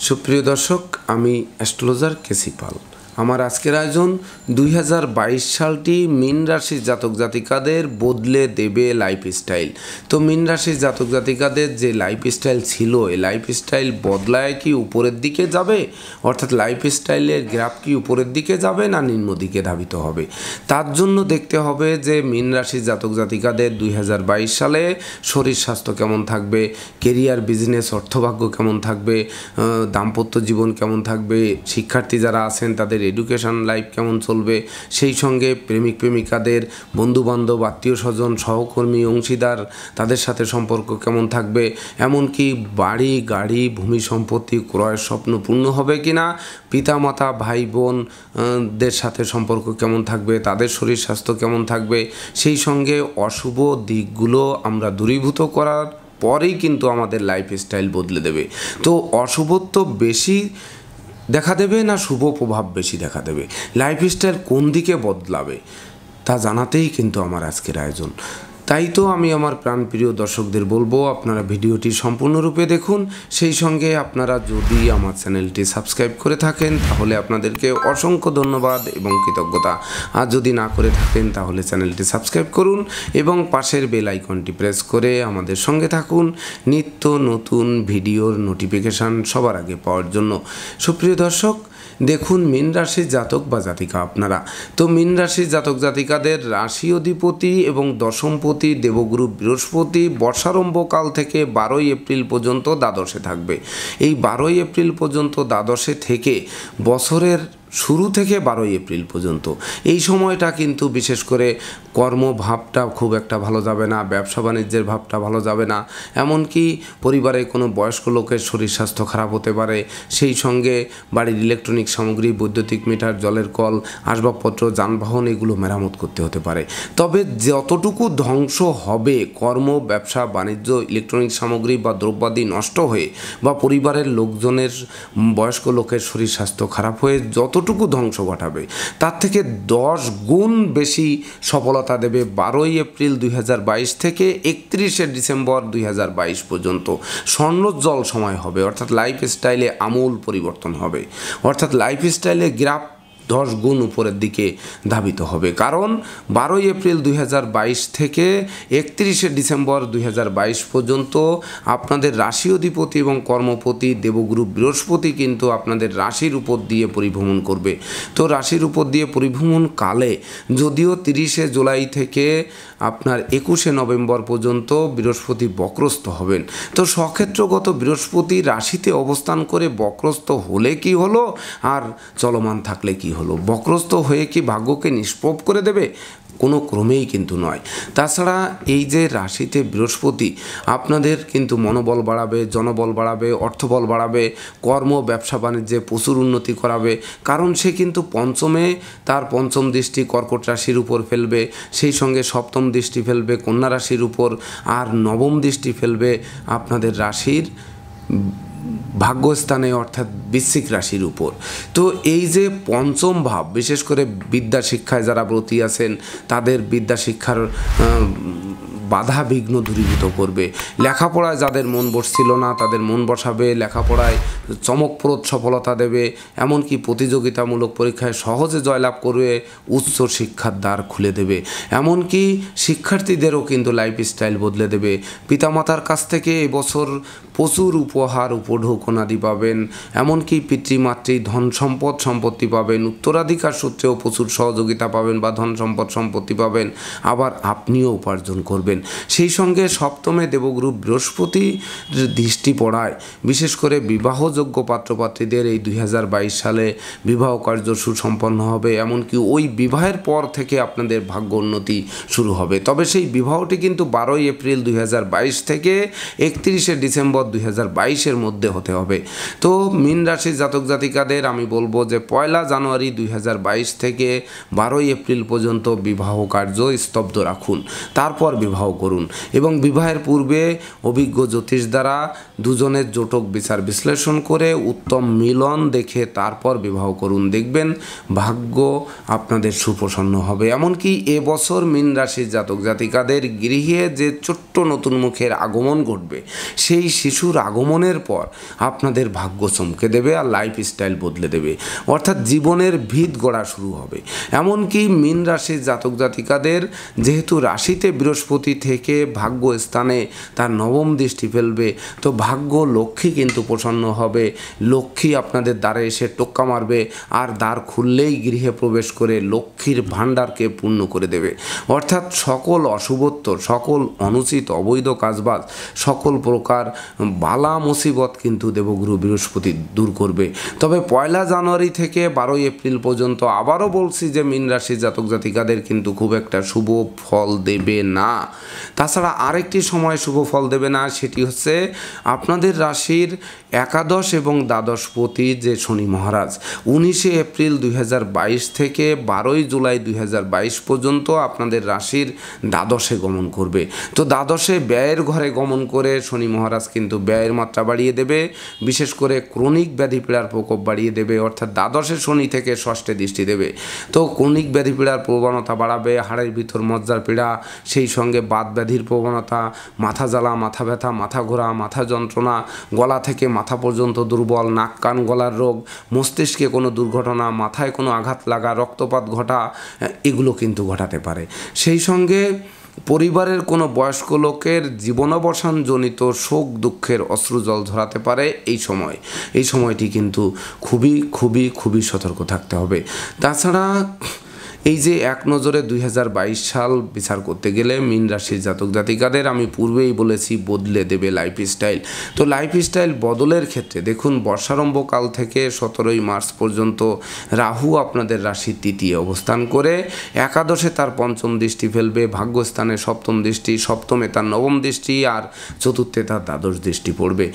সুপ্রিয় দর্শক, আমি অ্যাস্ট্রোলজার কেসি পাল। আমার আজকের আয়োজন 2022 সালটি মীন রাশির জাতক জাতিকাদের বদলে দেবে লাইফস্টাইল। তো মীন রাশির জাতক জাতিকাদের যে লাইফস্টাইল ছিল, এই লাইফস্টাইল বদলায় কি উপরের দিকে যাবে, অর্থাৎ লাইফস্টাইলের গ্রাফ কি উপরের দিকে যাবে না নিম্ন দিকে ধাবিত হবে। তার জন্য দেখতে হবে যে মীন রাশির জাতক জাতিকাদের 2022 সালে শরীর স্বাস্থ্য কেমন থাকবে, কেরিয়ার, বিজনেস, অর্থভাগ্য কেমন থাকবে, দাম্পত্য জীবন কেমন থাকবে, শিক্ষার্থী যারা আছেন তাদের এডুকেশন লাইফ কেমন চলবে, সেই সঙ্গে প্রেমিক প্রেমিকাদের, বন্ধুবান্ধব, আত্মীয় স্বজন, সহকর্মী, অংশীদার তাদের সাথে সম্পর্ক কেমন থাকবে, এমনকি বাড়ি গাড়ি ভূমি সম্পত্তি ক্রয়ের স্বপ্ন পূর্ণ হবে কিনা, পিতামাতা ভাই বোনদের সাথে সম্পর্ক কেমন থাকবে, তাদের শরীর স্বাস্থ্য কেমন থাকবে, সেই সঙ্গে অশুভ দিকগুলো আমরা দূরীভূত করার পরেই কিন্তু আমাদের লাইফস্টাইল বদলে দেবে। তো অশুভত্ব বেশি দেখা দেবে না শুভ প্রভাব বেশি দেখা দেবে, লাইফস্টাইল কোন দিকে বদলাবে তা জানাতেই কিন্তু আমার আজকের আয়োজন। তাই তো আমি আমার প্রাণপ্রিয় দর্শকদের বলবো, আপনারা ভিডিওটি সম্পূর্ণরূপে দেখুন। সেই সঙ্গে আপনারা যদি আমার চ্যানেলটি সাবস্ক্রাইব করে থাকেন তাহলে আপনাদেরকে অসংখ্য ধন্যবাদ এবং কৃতজ্ঞতা। আর যদি না করে থাকেন তাহলে চ্যানেলটি সাবস্ক্রাইব করুন এবং পাশের বেল আইকনটি প্রেস করে আমাদের সঙ্গে থাকুন নিত্য নতুন ভিডিওর নোটিফিকেশান সবার আগে পাওয়ার জন্য। সুপ্রিয় দর্শক, দেখুন মীন রাশির জাতক বা জাতিকা আপনারা, তো মীন রাশির জাতক জাতিকাদের রাশি অধিপতি এবং দশমপতি দেবগুরু বৃহস্পতি বর্ষারম্ভকাল থেকে 12ই এপ্রিল পর্যন্ত দ্বাদশে থাকবে। এই 12ই এপ্রিল পর্যন্ত দ্বাদশে থেকে বছরের শুরু থেকে 12ই এপ্রিল পর্যন্ত এই সময়টা কিন্তু বিশেষ করে কর্মভাবটা খুব একটা ভালো যাবে না, ব্যবসা বাণিজ্যের ভাবটা ভালো যাবে না, এমনকি পরিবারে কোনো বয়স্ক লোকের শরীর স্বাস্থ্য খারাপ হতে পারে, সেই সঙ্গে বাড়ির ইলেকট্রনিক সামগ্রী, বৈদ্যুতিক মিটার, জলের কল, আসবাবপত্র, যানবাহন এগুলো মেরামত করতে হতে পারে। তবে যতটুকু ধ্বংস হবে কর্ম, ব্যবসা বাণিজ্য, ইলেকট্রনিক সামগ্রী বা দ্রব্যাদি নষ্ট হয়ে বা পরিবারের লোকজনের, বয়স্ক লোকের শরীর স্বাস্থ্য খারাপ হয়ে যতটুকু ধ্বংস ঘটাবে তার থেকে 10 গুণ বেশি সফলতা দেবে 12ই এপ্রিল 2022 থেকে 31শে ডিসেম্বর 2022 পর্যন্ত। স্বর্ণোজ্জ্বল সময় হবে, অর্থাৎ লাইফস্টাইলে আমূল পরিবর্তন হবে, অর্থাৎ লাইফস্টাইলে গ্রাফ 10 গুণ উপরের দিকে ধাবিত হবে। কারণ 12ই এপ্রিল 2022 থেকে 31শে ডিসেম্বর 2022 পর্যন্ত আপনাদের রাশি অধিপতি এবং কর্মপতি দেবগুরু বৃহস্পতি কিন্তু আপনাদের রাশির উপর দিয়ে পরিভ্রমণ করবে। তো রাশির উপর দিয়ে পরিভ্রমণ কালে যদিও 30শে জুলাই থেকে আপনার 21শে নভেম্বর পর্যন্ত বৃহস্পতি বক্রস্থ হবেন, তো স্বক্ষেত্রগত বৃহস্পতি রাশিতে অবস্থান করে বক্রস্থ হলে কি হলো আর চলমান থাকলে কি হলো, বক্রস্থ হয়ে কি ভাগ্যকে নিষ্প্রভ করে দেবে? কোনো ক্রমেই কিন্তু নয়। তাছাড়া এই যে রাশিতে বৃহস্পতি আপনাদের কিন্তু মনোবল বাড়াবে, জনবল বাড়াবে, অর্থবল বাড়াবে, কর্ম ব্যবসা বাণিজ্যে প্রচুর উন্নতি করাবে, কারণ সে কিন্তু পঞ্চমে তার পঞ্চম দৃষ্টি কর্কট রাশির উপর ফেলবে, সেই সঙ্গে সপ্তম দৃষ্টি ফেলবে কন্যা রাশির উপর, আর নবম দৃষ্টি ফেলবে আপনাদের রাশির ভাগ্যস্থানে অর্থাৎ বৃশ্চিক রাশির উপর। তো এই যে পঞ্চম ভাব, বিশেষ করে বিদ্যা শিক্ষায় যারা ব্রতী আছেন তাদের বিদ্যা শিক্ষার বাধা বিঘ্ন দূরীভূত করবে, লেখাপড়ায় যাদের মন বসছিল না তাদের মন বসাবে, লেখাপড়ায় চমকপ্রদ সফলতা দেবে, এমনকি প্রতিযোগিতামূলক পরীক্ষায় সহজে জয়লাভ করবে, উচ্চ শিক্ষার দ্বার খুলে দেবে, এমনকি শিক্ষার্থীদেরও কিন্তু লাইফস্টাইল বদলে দেবে। পিতামাতার কাছ থেকে এবছর প্রচুর উপহার উপঢৌকনাদি পাবেন, এমনকি পিতৃমাতৃ ধন সম্পদ সম্পত্তি পাবেন, উত্তরাধিকার সূত্রেও প্রচুর সহযোগিতা পাবেন বা ধন সম্পদ সম্পত্তি পাবেন, আবার আপনিও উপার্জন করবেন। সেই সঙ্গে সপ্তমে দেবগুরু বৃহস্পতি দৃষ্টি পড়ায় বিশেষ করে বিবাহযোগ্য পাত্রপাত্রীদের এই 2022 সালে বিবাহ কার্য সুসম্পন্ন হবে, এমনকি ওই বিবাহের পর থেকে আপনাদের ভাগ্য উন্নতি শুরু হবে। তবে সেই বিবাহটি কিন্তু 12ই এপ্রিল 2022 থেকে 31শে ডিসেম্বর 2022-এর মধ্যে হতে হবে। তো মীন রাশির জাতক জাতিকাদের আমি বলবো যে 1 জানুয়ারি 2022 থেকে 12ই এপ্রিল পর্যন্ত বিবাহ কার্য স্তব্ধ রাখুন, তারপর বিবাহ করুন এবং বিবাহের পূর্বে অভিজ্ঞ জ্যোতিষ দ্বারা দুজনের জোটক বিচার বিশ্লেষণ করে উত্তম মিলন দেখে তারপর বিবাহ করুন, দেখবেন ভাগ্য আপনাদের সুপ্রসন্ন হবে। এমনকি এবছর মীন রাশির জাতক জাতিকাদের গৃহে যে ছোট্ট নতুন মুখের আগমন ঘটবে, সেই শিশুর আগমনের পর আপনাদের ভাগ্য চমকে দেবে আর লাইফস্টাইল বদলে দেবে, অর্থাৎ জীবনের ভিত গড়া শুরু হবে। এমনকি মীন রাশির জাতক জাতিকাদের যেহেতু রাশিতে বৃহস্পতি থেকে ভাগ্য স্থানে তার নবম দৃষ্টি ফেলবে, তো ভাগ্য লক্ষ্মী কিন্তু প্রসন্ন হবে। লক্ষ্মী আপনাদের দ্বারে এসে টোক্কা মারবে, আর দ্বার খুললেই গৃহে প্রবেশ করে লক্ষ্মীর ভাণ্ডারকে পূর্ণ করে দেবে। অর্থাৎ সকল অশুভত্ব, সকল অনুচিত অবৈধ কাজবাজ, সকল প্রকার বালা মুসিবত কিন্তু দেবগুরু বৃহস্পতি দূর করবে। তবে 1 জানুয়ারি থেকে 12 এপ্রিল পর্যন্ত আবারও বলছি যে মীন রাশির জাতক জাতিকাদের কিন্তু খুব একটা শুভ ফল দেবে না। তাছাড়া আরেকটি সময় শুভ ফল দেবে না, সেটি হচ্ছে আপনাদের রাশির একাদশ এবং দ্বাদশপতি যে শনি মহারাজ 19 এপ্রিল 2022 থেকে 12 জুলাই 2022 পর্যন্ত আপনাদের রাশির দ্বাদশে গমন করবে। তো দ্বাদশে ব্যয়ের ঘরে গমন করে শনি মহারাজ কিন্তু ব্যয়ের মাত্রা বাড়িয়ে দেবে, বিশেষ করে ক্রনিক ব্যাধি পীড়ার প্রকোপ বাড়িয়ে দেবে। অর্থাৎ দ্বাদশে শনি থেকে ষষ্ঠে দৃষ্টি দেবে, তো ক্রনিক ব্যাধি পীড়ার প্রবণতা বাড়াবে, হাড়ের ভিতর মজ্জার পীড়া, সেই সঙ্গে বাত ব্যাধির প্রবণতা, মাথা জ্বালা, মাথা ব্যথা, মাথা ঘোরা, মাথা যন্ত্রণা, গলা থেকে মাথা পর্যন্ত দুর্বল, নাক কান গলার রোগ, মস্তিষ্কে কোনো দুর্ঘটনা, মাথায় কোনো আঘাত লাগা, রক্তপাত ঘটা, এগুলো কিন্তু ঘটাতে পারে। সেই সঙ্গে পরিবারের কোনো বয়স্ক লোকের জীবনাবসানজনিত শোক দুঃখের অশ্রুজল ঝরাতে পারে এই সময়টি কিন্তু খুবই খুবই খুবই সতর্ক থাকতে হবে। তাছাড়া এই যে এক নজরে 2022 সাল বিচার করতে গেলে মীন রাশির জাতক জাতিকাদের আমি পূর্বেই বলেছি বদলে দেবে লাইফস্টাইল। তো লাইফস্টাইল বদলের ক্ষেত্রে দেখুন, বর্ষারম্ভকাল থেকে 17 মার্চ পর্যন্ত রাহু আপনাদের রাশির তৃতীয় অবস্থান করে একাদশে তার পঞ্চম দৃষ্টি ফেলবে, ভাগ্যস্থানে সপ্তম দৃষ্টি, সপ্তমে তার নবম দৃষ্টি, আর চতুর্থে তার দ্বাদশ দৃষ্টি পড়বে।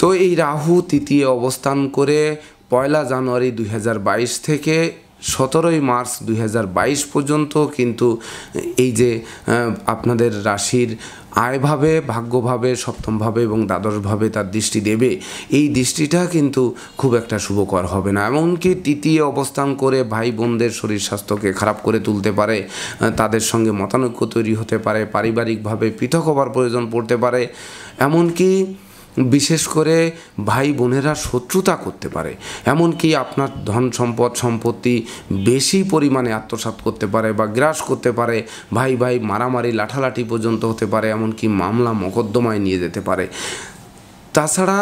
তো এই রাহু তৃতীয় অবস্থান করে 1 জানুয়ারি 2022 থেকে 17 মার্চ 2022 পর্যন্ত কিন্তু এই যে আপনাদের রাশির আয়ভাবে, ভাগ্যভাবে, সপ্তমভাবে এবং দ্বাদশভাবে তার দৃষ্টি দেবে, এই দৃষ্টিটা কিন্তু খুব একটা শুভকর হবে না। এমনকি তৃতীয় অবস্থান করে ভাই বোনদের শরীর স্বাস্থ্যকে খারাপ করে তুলতে পারে, তাদের সঙ্গে মতানৈক্য তৈরি হতে পারে, পারিবারিকভাবে পৃথক হবার প্রয়োজন পড়তে পারে, এমনকি বিশেষ করে ভাই বোনেরা শত্রুতা করতে পারে, এমনকি আপনার ধন সম্পত্তি বেশি পরিমাণে আত্মসাৎ করতে পারে বা গ্রাস করতে পারে, ভাই ভাই মারামারি লাঠালাঠি পর্যন্ত হতে পারে, এমনকি মামলা মোকদ্দমায় নিয়ে যেতে পারে। তাছাড়া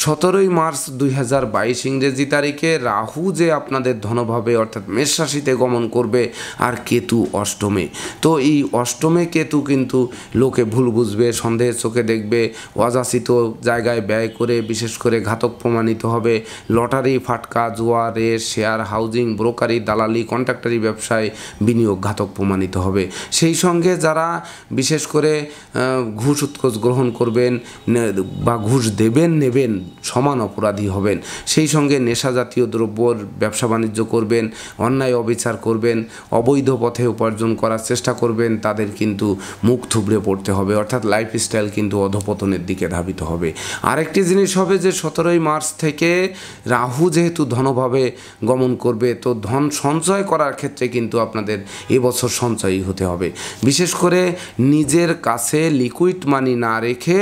17 মার্চ 2022 ইংরেজি তারিখে রাহু যে আপনাদের ধনভাবে অর্থাৎ মেষ রাশিতে গমন করবে, আর কেতু অষ্টমে। তো এই অষ্টমে কেতু কিন্তু লোকে ভুল বুঝবে, সন্দেহের চোখে দেখবে, অযাচিত জায়গায় ব্যয় করে বিশেষ করে ঘাতক প্রমাণিত হবে। লটারি, ফাটকা, জুয়া, রেস, শেয়ার, হাউজিং, ব্রোকারি, দালালি, কন্ট্রাক্টারি ব্যবসায় বিনিয়োগ ঘাতক প্রমাণিত হবে। সেই সঙ্গে যারা বিশেষ করে ঘুষ উৎকোচ গ্রহণ করবেন বা ঘুষ নেবেন সমান অপরাধী হবেন। সেই সঙ্গে নেশা জাতীয় দ্রব্যর ব্যবসা বাণিজ্য করবেন, অন্যায় অবিচার করবেন, অবৈধ পথে উপার্জন করার চেষ্টা করবেন, তাদের কিন্তু মুখ থুবড়ে পড়তে হবে, অর্থাৎ লাইফস্টাইল কিন্তু অধপতনের দিকে ধাবিত হবে। আরেকটি জিনিস হবে যে 17 মার্চ থেকে রাহু যেহেতু ধনভাবে গমন করবে, তো ধন সঞ্চয় করার ক্ষেত্রে কিন্তু আপনাদের এবছর সঞ্চয়ী হতে হবে। বিশেষ করে নিজের কাছে লিকুইড মানি না রেখে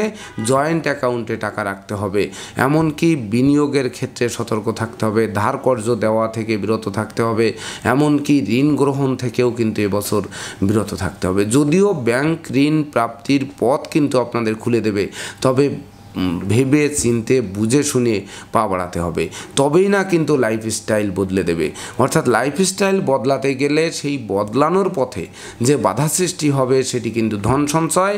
জয়েন্ট অ্যাকাউন্টে টাকা রাখতে হবে, এমনকি বিনিয়োগের ক্ষেত্রে সতর্ক থাকতে হবে, ধার কর্জ দেওয়া থেকে বিরত থাকতে হবে, এমনকি ঋণ গ্রহণ থেকেও কিন্তু এবছর বিরত থাকতে হবে। যদিও ব্যাংক ঋণ প্রাপ্তির পথ কিন্তু আপনাদের খুলে দেবে, তবে ভেবে চিনতে বুঝে শুনে পা বাড়াতে হবে, তবেই না কিন্তু লাইফস্টাইল বদলে দেবে। অর্থাৎ লাইফস্টাইল বদলাতে গেলে সেই বদলানোর পথে যে বাধা সৃষ্টি হবে সেটি কিন্তু ধন সঞ্চয়,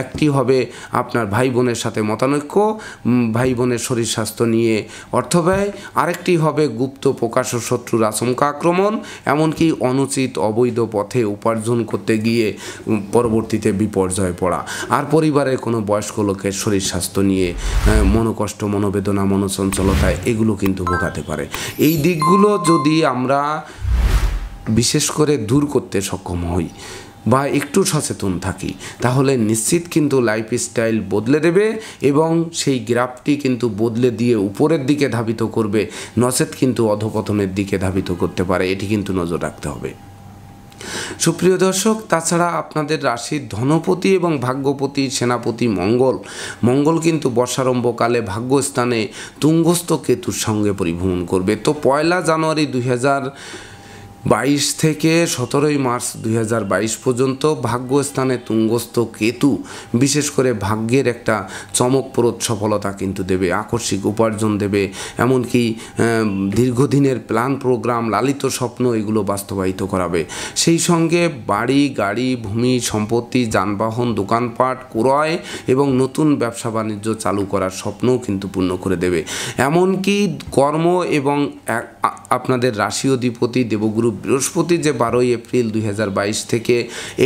একটি হবে আপনার ভাই বোনের সাথে মতানৈক্য, ভাই বোনের শরীর স্বাস্থ্য নিয়ে অর্থ ব্যয়, আরেকটি হবে গুপ্ত প্রকাশ্য শত্রুর আচমকা আক্রমণ, এমনকি অনুচিত অবৈধ পথে উপার্জন করতে গিয়ে পরবর্তীতে বিপর্যয়ে পড়া, আর পরিবারের কোনো বয়স্ক লোকের শরীর স্বাস্থ্য নিয়ে মনোকষ্ট, মনোবেদনা, মনোচঞ্চলতায় এগুলো কিন্তু ভোগাতে পারে। এই দিকগুলো যদি আমরা বিশেষ করে দূর করতে সক্ষম হই বা একটু সচেতন থাকি, তাহলে নিশ্চিত কিন্তু লাইফস্টাইল বদলে দেবে এবং সেই গ্রাফটি কিন্তু বদলে দিয়ে উপরের দিকে ধাবিত করবে, নচেত কিন্তু অধপতনের দিকে ধাবিত করতে পারে। এটি কিন্তু নজর রাখতে হবে। সুপ্রিয় দর্শক, তাছাড়া আপনাদের রাশির ধনপতি এবং ভাগ্যপতি সেনাপতি মঙ্গল কিন্তু বর্ষারম্ভকালে ভাগ্যস্থানে তুঙ্গস্থ কেতুর সঙ্গে পরিভ্রমণ করবে। তো 1 জানুয়ারি 2022 থেকে 17 মার্চ 2022 পর্যন্ত ভাগ্যস্থানে তুঙ্গস্থ কেতু বিশেষ করে ভাগ্যের একটা চমকপ্রদ সফলতা কিন্তু দেবে, আকস্মিক উপার্জন দেবে, এমনকি দীর্ঘদিনের প্ল্যান প্রোগ্রাম, লালিত স্বপ্ন এগুলো বাস্তবায়িত করাবে। সেই সঙ্গে বাড়ি, গাড়ি, ভূমি, সম্পত্তি, যানবাহন, দোকানপাট ক্রয় এবং নতুন ব্যবসা বাণিজ্য চালু করার স্বপ্নও কিন্তু পূর্ণ করে দেবে। এমনকি কর্ম এবং আপনাদের রাশি অধিপতি দেবগুরু বৃহস্পতি যে 12 এপ্রিল 2022 থেকে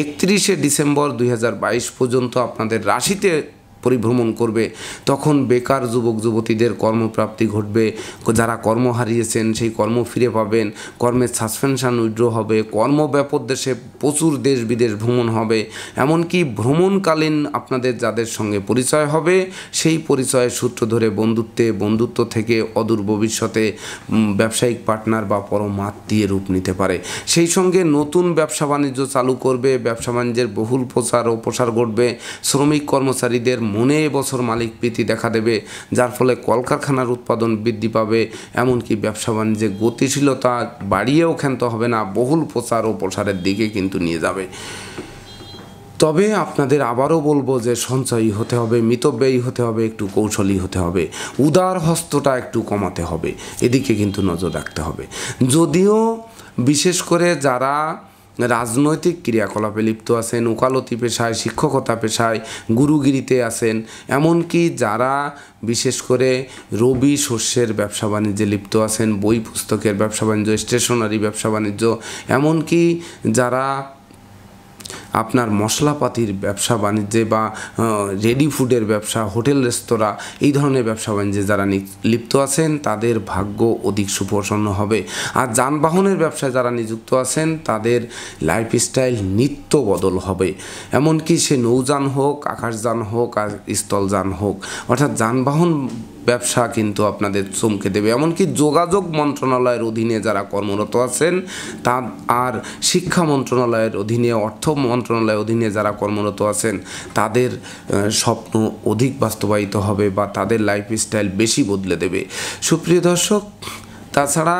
31 ডিসেম্বর 2022 পর্যন্ত আপনাদের রাশিতে পরিভ্রমণ করবে, তখন বেকার যুবক যুবতীদের কর্মপ্রাপ্তি ঘটবে। যারা কর্ম হারিয়েছেন সেই কর্ম ফিরে পাবেন, কর্মের সাসপেনশন উইথড্র হবে, কর্মব্যাপক দেশে প্রচুর দেশ বিদেশ ভ্রমণ হবে। এমনকি ভ্রমণকালীন আপনাদের যাদের সঙ্গে পরিচয় হবে সেই পরিচয়ের সূত্র ধরে বন্ধুত্ব থেকে অদূর ভবিষ্যতে ব্যবসায়িক পার্টনার বা পরম আত্মীয় রূপ নিতে পারে। সেই সঙ্গে নতুন ব্যবসা বাণিজ্য চালু করবে, ব্যবসা বাণিজ্যের বহুল প্রচার ও প্রসার ঘটবে। শ্রমিক কর্মচারীদের মনে এবছর মালিক প্রীতি দেখা দেবে, যার ফলে কলকারখানার উৎপাদন বৃদ্ধি পাবে। এমনকি ব্যবসা বাণিজ্যে গতিশীলতা বাড়িয়েও ক্ষান্ত হবে না, বহুল প্রচার ও প্রসারের দিকে কিন্তু নিয়ে যাবে। তবে আপনাদের আবারও বলবো যে সঞ্চয়ী হতে হবে, মিতব্যয়ী হতে হবে, একটু কৌশলী হতে হবে, উদার হস্তটা একটু কমাতে হবে, এদিকে কিন্তু নজর রাখতে হবে। যদিও বিশেষ করে যারা রাজনৈতিক ক্রিয়াকলাপে লিপ্ত আছেন, ওকালতি পেশায়, শিক্ষকতা পেশায়, গুরুগিরিতে আছেন, এমনকি যারা বিশেষ করে রবি শস্যের ব্যবসা বাণিজ্যে লিপ্ত আছেন, বই পুস্তকের ব্যবসা বাণিজ্য, স্টেশনারি ব্যবসা বাণিজ্য, এমনকি যারা আপনার মশলাপাতির ব্যবসা বাণিজ্যে বা রেডি ফুডের ব্যবসা, হোটেল রেস্তোরাঁ এই ধরনের ব্যবসা বাণিজ্যে যারা লিপ্ত আছেন তাদের ভাগ্য অধিক সুপ্রসন্ন হবে। আর যানবাহনের ব্যবসায় যারা নিযুক্ত আছেন তাদের লাইফস্টাইল নিত্য বদল হবে, এমনকি সে নৌযান হোক, আকাশযান হোক আর স্থলযান হোক, অর্থাৎ যানবাহন ব্যবসা কিন্তু আপনাদের চমকে দেবে। এমনকি যোগাযোগ মন্ত্রণালয়ের অধীনে যারা কর্মরত আছেন আর শিক্ষা মন্ত্রণালয়ের অধীনে, অর্থ মন্ত্রণালয়ের অধীনে যারা কর্মরত আছেন তাদের স্বপ্ন অধিক বাস্তবায়িত হবে বা তাদের লাইফস্টাইল বেশি বদলে দেবে। সুপ্রিয় দর্শক, তাছাড়া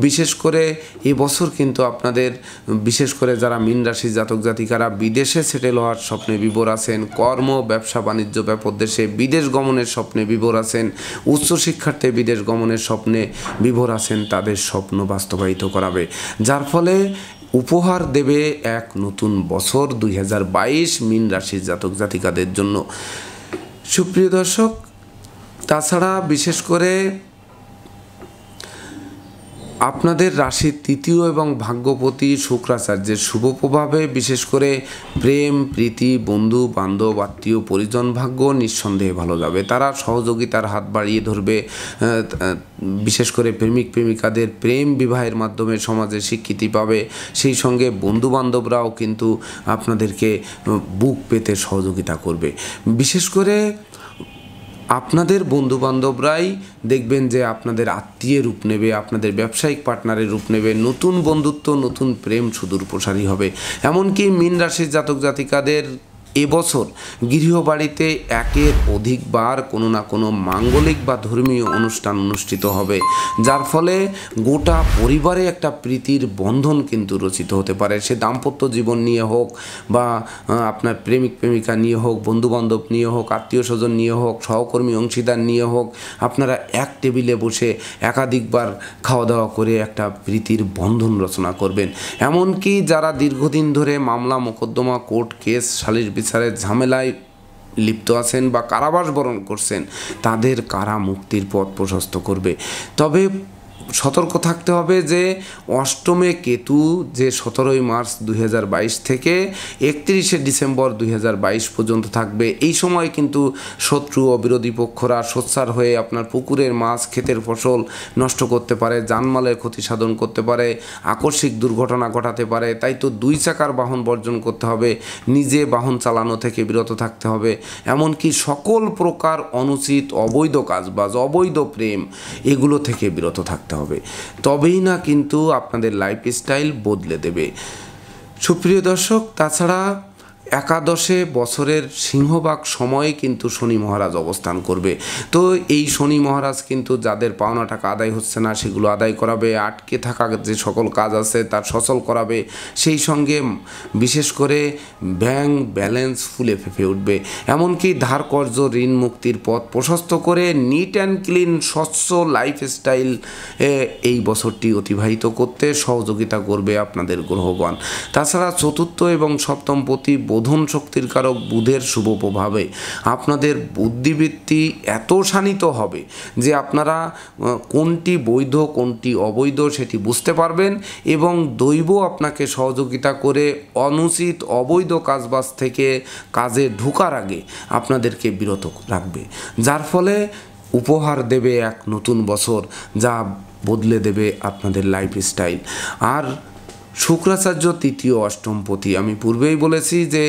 বিশেষ করে এবছর কিন্তু আপনাদের বিশেষ করে যারা মীন রাশির জাতক জাতিকারা বিদেশে সেটেল হওয়ার স্বপ্নে বিভোর আছেন, কর্ম ব্যবসা বাণিজ্য ব্যাপক দেশে বিদেশ গমনের স্বপ্নে বিভোর আছেন, উচ্চশিক্ষার্থে বিদেশ গমনের স্বপ্নে বিভোর আছেন, তাদের স্বপ্ন বাস্তবায়িত করাবে, যার ফলে উপহার দেবে এক নতুন বছর 2022 মীন রাশির জাতক জাতিকাদের জন্য। সুপ্রিয় দর্শক, তাছাড়া বিশেষ করে আপনাদের রাশির তৃতীয় এবং ভাগ্যপতি শুক্রাচার্যের শুভ প্রভাবে বিশেষ করে প্রেম, প্রীতি, বন্ধু বান্ধব, আত্মীয় পরিজন ভাগ্য নিঃসন্দেহে ভালো যাবে। তারা সহযোগিতার হাত বাড়িয়ে ধরবে। বিশেষ করে প্রেমিক প্রেমিকাদের প্রেম বিবাহের মাধ্যমে সমাজে স্বীকৃতি পাবে। সেই সঙ্গে বন্ধু বান্ধবরাও কিন্তু আপনাদেরকে বুক পেতে সহযোগিতা করবে। বিশেষ করে আপনাদের বন্ধুবান্ধবরাই দেখবেন যে আপনাদের আত্মীয় রূপ নেবে, আপনাদের ব্যবসায়িক পার্টনারের রূপ নেবে, নতুন বন্ধুত্ব, নতুন প্রেম সুদূর প্রসারী হবে। এমনকি মীন রাশির জাতক জাতিকাদের এবছর গৃহবাড়িতে একের অধিকবার কোনো না কোনো মাঙ্গলিক বা ধর্মীয় অনুষ্ঠান অনুষ্ঠিত হবে, যার ফলে গোটা পরিবারে একটা প্রীতির বন্ধন কিন্তু রচিত হতে পারে। সে দাম্পত্য জীবন নিয়ে হোক বা আপনার প্রেমিক প্রেমিকা নিয়ে হোক, বন্ধুবান্ধব নিয়ে হোক, আত্মীয় স্বজন নিয়ে হোক, সহকর্মী অংশীদার নিয়ে হোক, আপনারা এক টেবিলে বসে একাধিকবার খাওয়া দাওয়া করে একটা প্রীতির বন্ধন রচনা করবেন। এমনকি যারা দীর্ঘদিন ধরে মামলা মোকদ্দমা, কোর্ট কেস, সালিশ বিচারের ঝামেলায় লিপ্ত আছেন বা কারাবাস বরণ করছেন তাদের কারা মুক্তির পথ প্রশস্ত করবে। তবে সতর্ক থাকতে হবে যে অষ্টমে কেতু যে 17 মার্চ 2022 থেকে 31 ডিসেম্বর 2022 পর্যন্ত থাকবে। এই সময় কিন্তু শত্রু ও বিরোধী পক্ষরা সোচ্চার হয়ে আপনার পুকুরের মাছ, ক্ষেতের ফসল নষ্ট করতে পারে, জানমালের ক্ষতি সাধন করতে পারে, আকস্মিক দুর্ঘটনা ঘটাতে পারে। তাই তো 2 চাকার বাহন বর্জন করতে হবে, নিজে বাহন চালানো থেকে বিরত থাকতে হবে। এমনকি সকল প্রকার অনুচিত অবৈধ কাজবাজ, অবৈধ প্রেম এগুলো থেকে বিরত থাকতে হবে, তবেই না কিন্তু আপনাদের লাইফস্টাইল বদলে দেবে। সুপ্রিয় দর্শক, তাছাড়া একাদশে বছরের সিংহভাগ সময়ে কিন্তু শনি মহারাজ অবস্থান করবে। তো এই শনি মহারাজ কিন্তু যাদের পাওনা টাকা আদায় হচ্ছে না সেগুলো আদায় করাবে, আটকে থাকা যে সকল কাজ আছে তার সচল করাবে, সেই সঙ্গে বিশেষ করে ব্যাংক ব্যালেন্স ফুলে ফেঁপে উঠবে। এমনকি ধার কর্জ ঋণ মুক্তির পথ প্রশস্ত করে নিট অ্যান্ড ক্লিন স্বচ্ছ লাইফস্টাইল এই বছরটি অতিবাহিত করতে সহযোগিতা করবে আপনাদের গ্রহগণ। তাছাড়া চতুর্থ এবং সপ্তম পতি বোধন শক্তির কারক বুধের শুভ প্রভাবে আপনাদের বুদ্ধিবৃত্তি এত শানিত হবে যে আপনারা কোনটি বৈধ কোনটি অবৈধ সেটি বুঝতে পারবেন, এবং দৈব আপনাকে সহযোগিতা করে অনুচিত অবৈধ কাজবাজ থেকে কাজে ঢোকার আগে আপনাদেরকে বিরত রাখবে, যার ফলে উপহার দেবে এক নতুন বছর, যা বদলে দেবে আপনাদের লাইফস্টাইল। আর শুক্রাচার্য তৃতীয় অষ্টমপতি, আমি পূর্বেই বলেছি যে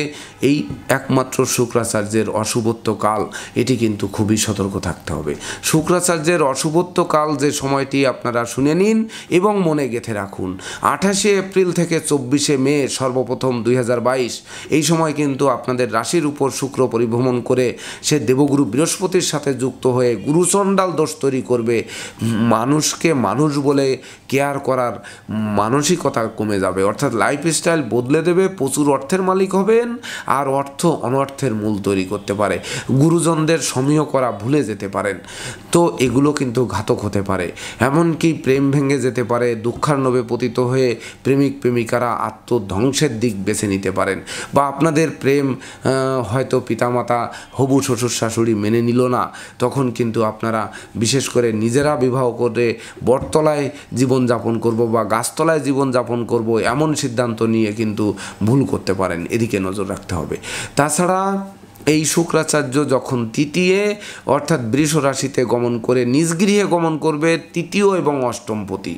এই একমাত্র শুক্রাচার্যের অশুভত্ব কাল, এটি কিন্তু খুবই সতর্ক থাকতে হবে। শুক্রাচার্যের অশুভত্ব কাল যে সময়টি আপনারা শুনে নিন এবং মনে গেঁথে রাখুন। 28শে এপ্রিল থেকে 24শে মে সর্বপ্রথম 2022, এই সময় কিন্তু আপনাদের রাশির উপর শুক্র পরিভ্রমণ করে সে দেবগুরু বৃহস্পতির সাথে যুক্ত হয়ে গুরুচণ্ডাল দোষ তৈরি করবে। মানুষকে মানুষ বলে কেয়ার করার মানসিকতা কমে যাবে, অর্থাৎ লাইফস্টাইল বদলে দেবে, প্রচুর অর্থের মালিক হবেন, আর অর্থ অনর্থের মূল তৈরি করতে পারে, গুরুজনদের সমীহ করা ভুলে যেতে পারেন। তো এগুলো কিন্তু ঘাতক হতে পারে, এমনকি প্রেম ভেঙে যেতে পারে, দুঃখার্ণবে পতিত হয়ে প্রেমিক প্রেমিকারা আত্মধ্বংসের দিক বেছে নিতে পারেন, বা আপনাদের প্রেম হয়তো পিতামাতা হবু শ্বশুর শাশুড়ি মেনে নিল না, তখন কিন্তু আপনারা বিশেষ করে নিজেরা বিবাহ করে বটতলায় জীবনযাপন করব বা গাছতলায় জীবনযাপন করব এমন সিদ্ধান্ত নিয়ে কিন্তু ভুল করতে পারেন, এদিকে নজর রাখতে হবে। তাছাড়া এই শুক্রাচার্য যখন তৃতীয় অর্থাৎ বৃষ রাশিতে গমন করে নিজ গৃহে গমন করবে, তৃতীয় এবং অষ্টমপতি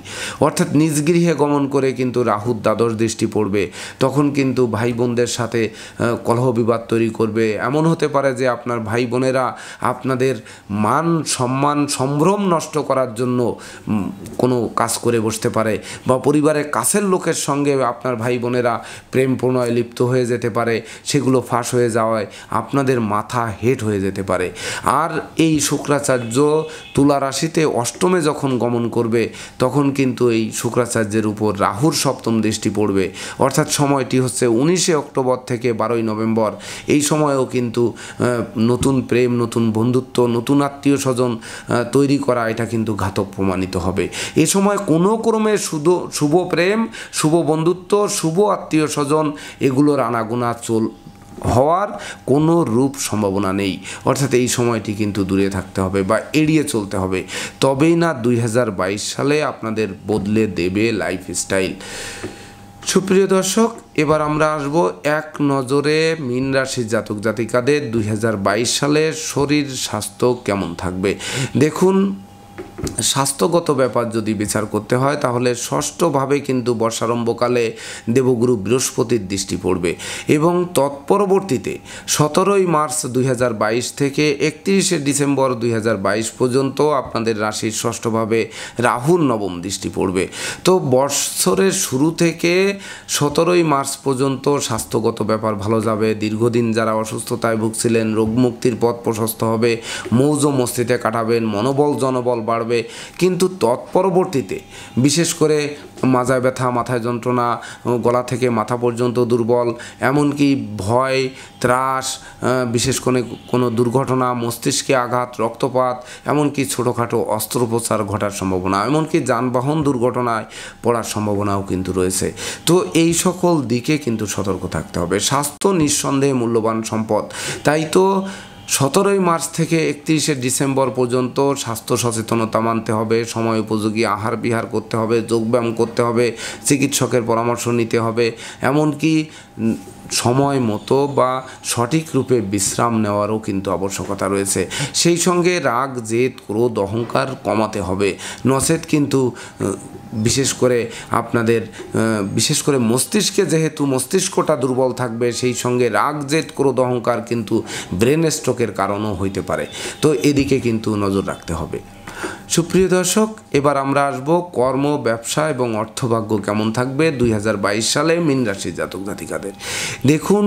অর্থাৎ নিজ গৃহে গমন করে কিন্তু রাহুর দ্বাদশ দৃষ্টি পড়বে, তখন কিন্তু ভাই বোনদের সাথে কলহ বিবাদ তৈরি করবে। এমন হতে পারে যে আপনার ভাই বোনেরা আপনাদের মান সম্মান সম্ভ্রম নষ্ট করার জন্য কোনো কাজ করে বসতে পারে, বা পরিবারের কাছের লোকের সঙ্গে আপনার ভাই বোনেরা প্রেম প্রণয়ে লিপ্ত হয়ে যেতে পারে, সেগুলো ফাঁস হয়ে যাওয়ায় আপনাদের মাথা হেট হয়ে যেতে পারে। আর এই শুক্রাচার্য তুলা রাশিতে অষ্টমে যখন গমন করবে, তখন কিন্তু এই শুক্রাচার্যের উপর রাহুর সপ্তম দৃষ্টি পড়বে, অর্থাৎ সময়টি হচ্ছে 19শে অক্টোবর থেকে 12ই নভেম্বর। এই সময়েও কিন্তু নতুন প্রেম, নতুন বন্ধুত্ব, নতুন আত্মীয় স্বজন তৈরি করা, এটা কিন্তু ঘাতক প্রমাণিত হবে। এ সময় কোনো ক্রমে শুভ প্রেম, শুভ বন্ধুত্ব, শুভ আত্মীয় স্বজন এগুলোর আনাগোনা হওয়ার কোনো রূপ সম্ভাবনা নেই, অর্থাৎ এই সময়টি কিন্তু দূরে থাকতে হবে বা এড়িয়ে চলতে হবে, তবেই না 2022 সালে আপনাদের বদলে দেবে লাইফস্টাইল। সুপ্রিয় দর্শক, এবার আমরা আসব এক নজরে মীন রাশির জাতক জাতিকাদের 2022 সালে শরীর স্বাস্থ্য কেমন থাকবে। দেখুন, স্বাস্থ্যগত ব্যাপার যদি বিচার করতে হয় তাহলে ষষ্ঠভাবে কিন্তু বর্ষারম্ভকালে দেবগুরু বৃহস্পতির দৃষ্টি পড়বে, এবং তৎপরবর্তীতে 17ই মার্চ 2022 থেকে 31শে ডিসেম্বর 2022 পর্যন্ত আপনাদের রাশির ষষ্ঠভাবে রাহুর নবম দৃষ্টি পড়বে। তো বৎসরের শুরু থেকে 17ই মার্চ পর্যন্ত স্বাস্থ্যগত ব্যাপার ভালো যাবে। দীর্ঘদিন যারা অসুস্থতায় ভুগছিলেন, রোগমুক্তির পথ প্রশস্ত হবে, মৌজ মস্তিতে কাটাবেন, মনোবল জনবল বাড়বে। কিন্তু তৎপরবর্তীতে বিশেষ করে মাজা ব্যথা, মাথায় যন্ত্রণা, গলা থেকে মাথা পর্যন্ত দুর্বল, এমনকি ভয়, ত্রাস, বিশেষ করে কোনো দুর্ঘটনা, মস্তিষ্কে আঘাত, রক্তপাত, এমনকি ছোটোখাটো অস্ত্রোপচার ঘটার সম্ভাবনা, এমনকি যানবাহন দুর্ঘটনায় পড়ার সম্ভাবনাও কিন্তু রয়েছে। তো এই সকল দিকে কিন্তু সতর্ক থাকতে হবে। স্বাস্থ্য নিঃসন্দেহে মূল্যবান সম্পদ, তাই তো 17ই মার্চ থেকে 31শে ডিসেম্বর পর্যন্ত স্বাস্থ্য সচেতনতা মানতে হবে, সময় উপযোগী আহার বিহার করতে হবে, যোগব্যায়াম করতে হবে, চিকিৎসকের পরামর্শ নিতে হবে, এমনকি সময় মতো বা সঠিক রূপে বিশ্রাম নেওয়ারও কিন্তু আবশ্যকতা রয়েছে। সেই সঙ্গে রাগ, জেদ, ক্রোধ, অহংকার কমাতে হবে, নচেত কিন্তু বিশেষ করে আপনাদের বিশেষ করে মস্তিষ্কে যেহেতু মস্তিষ্কটা দুর্বল থাকবে, সেই সঙ্গে রাগ, জেদ, ক্রোধ, অহংকার কিন্তু ব্রেন স্ট্রোকের কারণও হইতে পারে। তো এদিকে কিন্তু নজর রাখতে হবে। সুপ্রিয় দর্শক, এবার আমরা আসব কর্ম, ব্যবসা এবং অর্থভাগ্য কেমন থাকবে 2022 সালে মীন রাশির জাতক জাতিকাদের। দেখুন,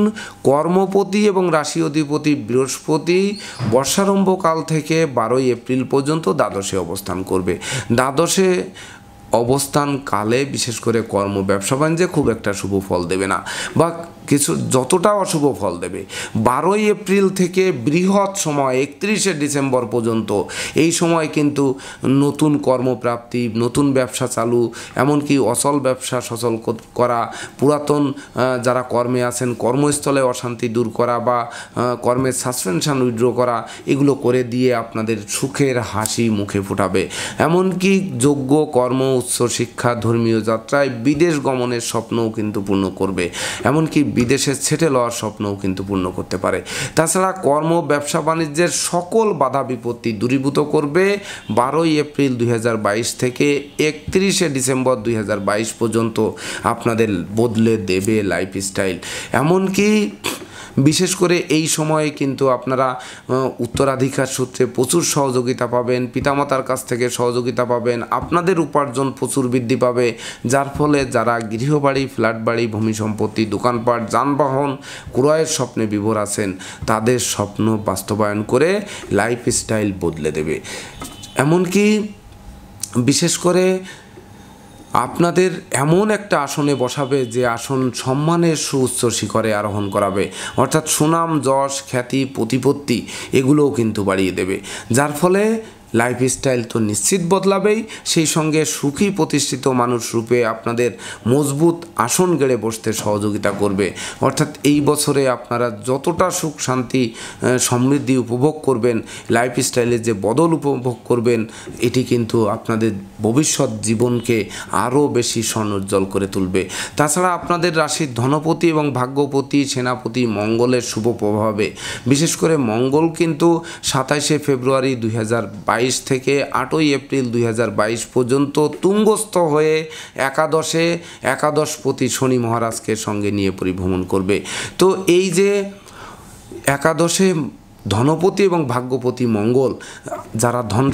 কর্মপতি এবং রাশি অধিপতি বৃহস্পতি বর্ষারম্ভকাল থেকে 12ই এপ্রিল পর্যন্ত দ্বাদশে অবস্থান করবে। দ্বাদশে অবস্থানকালে বিশেষ করে কর্ম, ব্যবসা বাণিজ্যে খুব একটা শুভ ফল দেবে না, বা কিছু যতটা অশুভ ফল দেবে। 12ই এপ্রিল থেকে বৃহৎ সময় 31শে ডিসেম্বর পর্যন্ত এই সময় কিন্তু নতুন কর্মপ্রাপ্তি, নতুন ব্যবসা চালু, এমনকি অচল ব্যবসা সচল করা, পুরাতন যারা কর্মে আছেন কর্মস্থলে অশান্তি দূর করা বা কর্মের সাসপেনশন উইথড্র করা, এগুলো করে দিয়ে আপনাদের সুখের হাসি মুখে ফোটাবে। এমনকি যোগ্য কর্ম, উচ্চশিক্ষা, ধর্মীয় যাত্রায় বিদেশ গমনের স্বপ্নও কিন্তু পূর্ণ করবে, এমনকি বিদেশে সেটেল হওয়ার স্বপ্নও কিন্তু পূর্ণ করতে পারে। তাছাড়া কর্ম, ব্যবসা বাণিজ্যের সকল বাধা বিপত্তি দূরীভূত করবে 12ই এপ্রিল 2022 থেকে 31শে ডিসেম্বর 2022 পর্যন্ত আপনাদের বদলে দেবে লাইফস্টাইল। এমনকি বিশেষ করে এই সময়ে কিন্তু আপনারা উত্তরাধিকার সূত্রে প্রচুর সহযোগিতা পাবেন, পিতামাতার কাছ থেকে সহযোগিতা পাবেন, আপনাদের উপার্জন প্রচুর বৃদ্ধি পাবে, যার ফলে যারা গৃহবাড়ি, ফ্ল্যাট বাড়ি, ভূমি সম্পত্তি, দোকানপাট, যানবাহন ক্রয়ের স্বপ্নে বিভোর আছেন, তাদের স্বপ্ন বাস্তবায়ন করে লাইফস্টাইল বদলে দেবে। এমনকি বিশেষ করে আপনাদের এমন একটা আসনে বসাবে যে আসন সম্মানের সুউচ্চ শিখরে আরোহণ করাবে, অর্থাৎ সুনাম, যশ, খ্যাতি, প্রতিপত্তি এগুলোও কিন্তু বাড়িয়ে দেবে, যার ফলে লাইফস্টাইল তো নিশ্চিত বদলাবেই, সেই সঙ্গে সুখী প্রতিষ্ঠিত মানুষ রূপে আপনাদের মজবুত আসন গেড়ে বসতে সহযোগিতা করবে। অর্থাৎ এই বছরে আপনারা যতটা সুখ, শান্তি, সমৃদ্ধি উপভোগ করবেন, লাইফস্টাইলের যে বদল উপভোগ করবেন, এটি কিন্তু আপনাদের ভবিষ্যৎ জীবনকে আরও বেশি স্বর্ণোজ্জ্বল করে তুলবে। তাছাড়া আপনাদের রাশির ধনপতি এবং ভাগ্যপতি সেনাপতি মঙ্গলের শুভ প্রভাবে, বিশেষ করে মঙ্গল কিন্তু 27শে ফেব্রুয়ারি 2022 থেকে 8ই এপ্রিল 2022 পর্যন্ত তুঙ্গস্থ হয়ে একাদশপতি শনি মহারাজকে সঙ্গে নিয়ে পরিভ্রমণ করবে। তো এই যে একাদশে ধনপতি এবং ভাগ্যপতি মঙ্গল, যারা ধন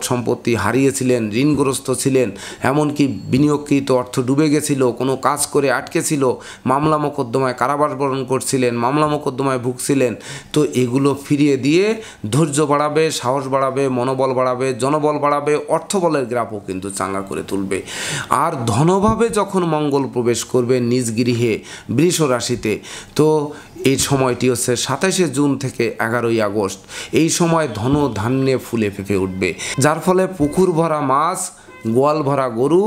সম্পত্তি হারিয়েছিলেন, ঋণগ্রস্ত ছিলেন, এমনকি বিনিয়োগকৃত অর্থ ডুবে গেছিল, কোনো কাজ করে আটকে ছিল, মামলা মোকদ্দমায় কারাবাস বরণ করছিলেন, মামলা মোকদ্দমায় ভুগছিলেন, তো এগুলো ফিরিয়ে দিয়ে ধৈর্য বাড়াবে, সাহস বাড়াবে, মনোবল বাড়াবে, জনবল বাড়াবে, অর্থবলের গ্রাফও কিন্তু চাঙ্গা করে তুলবে। আর ধনভাবে যখন মঙ্গল প্রবেশ করবে নিজ গৃহে বৃষ রাশিতে, তো এই সময়টি হচ্ছে 27শে জুন থেকে 11ই আগস্ট। এই সময় ধন ধান্যে ফুলে ফেঁপে উঠবে, যার ফলে পুকুর ভরা মাছ, গোয়াল ভরা গরু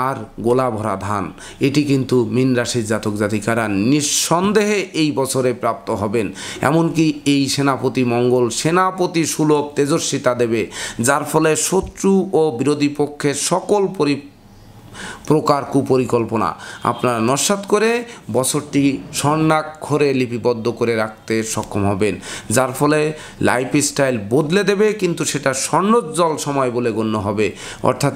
আর গোলা ভরা ধান, এটি কিন্তু মীন রাশির জাতক জাতিকারা নিঃসন্দেহে এই বছরে প্রাপ্ত হবেন। এমনকি এই সেনাপতি মঙ্গল সেনাপতি সুলভ তেজস্বিতা দেবে, যার ফলে শত্রু ও বিরোধী পক্ষের সকল প্রকার কুপরিকল্পনা আপনারা নস্যাৎ করে বছরটি স্বর্ণাক্ষরে লিপিবদ্ধ করে রাখতে সক্ষম হবেন, যার ফলে লাইফস্টাইল বদলে দেবে, কিন্তু সেটা স্বর্ণোজ্জ্বল সময় বলে গণ্য হবে। অর্থাৎ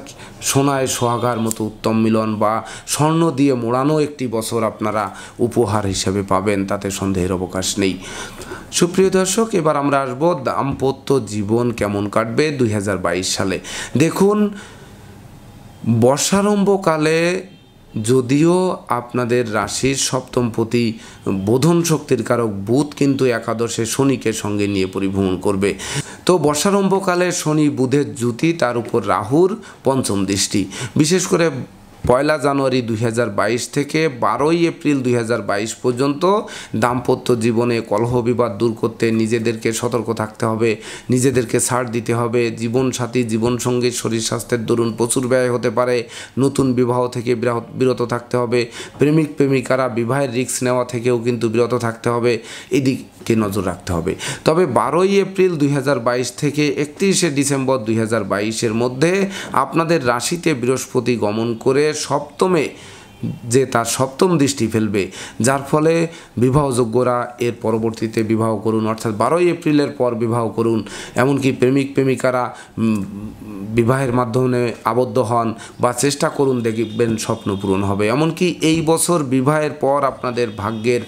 সোনায় সোহাগার মতো উত্তম মিলন বা স্বর্ণ দিয়ে মোড়ানো একটি বছর আপনারা উপহার হিসেবে পাবেন, তাতে সন্দেহের অবকাশ নেই। সুপ্রিয় দর্শক, এবার আমরা আসবো দাম্পত্য জীবন কেমন কাটবে 2022 সালে। দেখুন, বর্ষারম্ভকালে যদিও আপনাদের রাশির সপ্তমপতি বোধন শক্তির কারক বুধ কিন্তু একাদশে শনিকে সঙ্গে নিয়ে পরিভ্রমণ করবে, তো বর্ষারম্ভকালে শনি বুধের জ্যুতি, তার উপর রাহুর পঞ্চম দৃষ্টি, বিশেষ করে 1 জানুয়ারি 2022 থেকে 12ই এপ্রিল 2022 পর্যন্ত দাম্পত্য জীবনে কলহ বিবাদ দূর করতে নিজেদেরকে সতর্ক থাকতে হবে, নিজেদেরকে ছাড় দিতে হবে। জীবনসাথী, জীবনসঙ্গীর শরীর স্বাস্থ্যের দরুন প্রচুর ব্যয় হতে পারে, নতুন বিবাহ থেকে বিরত থাকতে হবে। প্রেমিক প্রেমিকারা বিবাহের রিস্ক নেওয়া থেকেও কিন্তু বিরত থাকতে হবে, এদিকে নজর রাখতে হবে। তবে 12ই এপ্রিল 2022 থেকে 31শে ডিসেম্বর 2022-এর মধ্যে আপনাদের রাশিতে বৃহস্পতি গমন করে সপ্তমে যে তার সপ্তম দৃষ্টি ফেলবে, যার ফলে বিবাহযোগ্যরা এর পরবর্তীতে বিবাহ করুন, অর্থাৎ 12ই এপ্রিলের পর বিবাহ করুন। এমনকি প্রেমিক প্রেমিকারা বিবাহের মাধ্যমে আবদ্ধ হন বা চেষ্টা করুন, দেখবেন স্বপ্ন পূরণ হবে। এমনকি এই বছর বিবাহের পর আপনাদের ভাগ্যের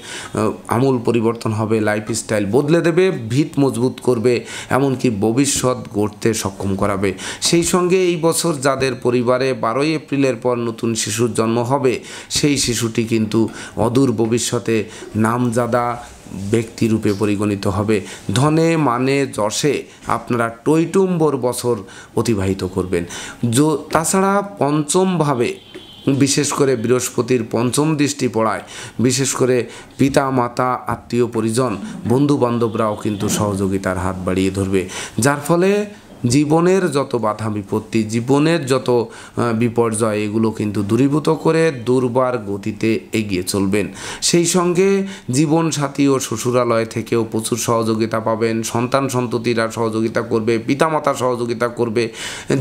আমূল পরিবর্তন হবে, লাইফস্টাইল বদলে দেবে, ভিত মজবুত করবে, এমনকি ভবিষ্যৎ গড়তে সক্ষম করাবে। সেই সঙ্গে এই বছর যাদের পরিবারে 12ই এপ্রিলের পর নতুন শিশুর জন্ম হবে, সেই শিশুটি কিন্তু অদূর ভবিষ্যতে নামজাদা ব্যক্তিরূপে পরিগণিত হবে। ধনে মানে যশে আপনারা টইটুম্বর বছর অতিবাহিত করবেন। তাছাড়া পঞ্চমভাবে বিশেষ করে বৃহস্পতির পঞ্চম দৃষ্টি পড়ায় বিশেষ করে পিতা মাতা আত্মীয় পরিজন বন্ধু বান্ধবরাও কিন্তু সহযোগিতার হাত বাড়িয়ে ধরবে, যার ফলে জীবনের যত বাধা বিপত্তি, জীবনের যত বিপর্যয়, এগুলো কিন্তু দূরীভূত করে দুর্বার গতিতে এগিয়ে চলবেন। সেই সঙ্গে জীবনসাথী ও শ্বশুরালয় থেকেও প্রচুর সহযোগিতা পাবেন। সন্তান সন্ততিরা সহযোগিতা করবে, পিতামাতা সহযোগিতা করবে,